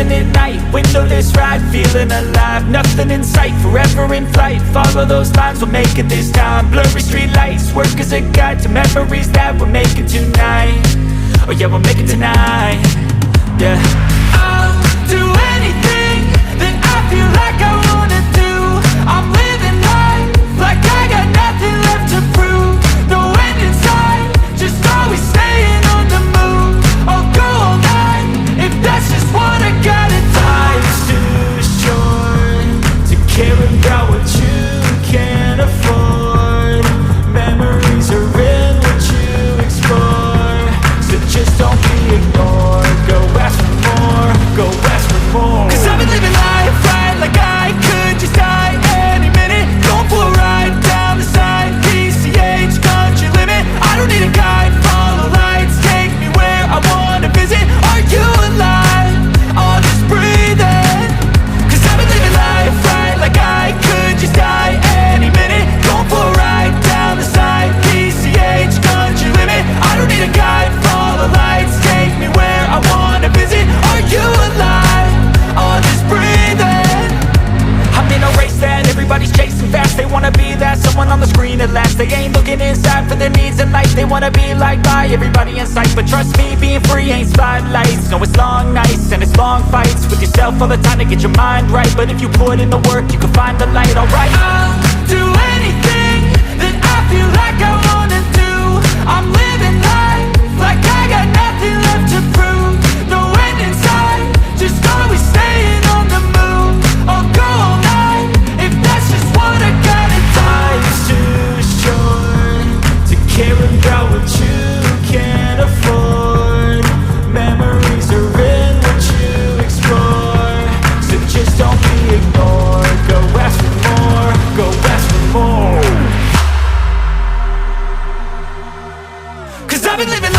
Living at night, windowless ride, feeling alive. Nothing in sight, forever in flight. Follow those lines, we'll make it this time. Blurry street lights, work as a guide to memories that we're making tonight. Oh yeah, we'll make it tonight. Yeah. I'll do anything that I feel like I wanna do. I'm living life like I got nothing left to prove. No end in sight, just always staying on the move. I'll go all night if that's just what I gotta do. Life's too short to care about what you can't afford. Memories are in what you explore, so just don't be ignored. Go ask for more, go ask for more. 'Cause I've been living life right like I could just die any minute. Going for a ride down the side, PCH, country limit. I don't need a guide, follow lights, take me where I wanna visit. Are you alive? I'll just breathe in. 'Cause I've been living life right like I could just die any minute. Going for a ride down the side, PCH, country limit. I don't need a guide, follow lights, take me where I wanna visit. Are you alive? I'll just breathe in. I'm in a race that everybody's chasing fast. They wanna be that someone on the screen at last. They ain't looking inside for their needs in life. They wanna be liked by everybody in sight. But trust me, being free ain't spotlights. No, it's long nights and it's long fights with yourself all the time to get your mind right. But if you put in the work, you can find the light, alright. I'll do anything that I feel like I wanna do. I'm living life like I got nothing left to prove. No end in sight, just always staying on the move. I'll go all night if that's just what I gotta do. Life's too short to care about what you can't afford. Memories are in what you explore, so just don't be ignored. Go ask for more, go ask for more. 'Cause I've been living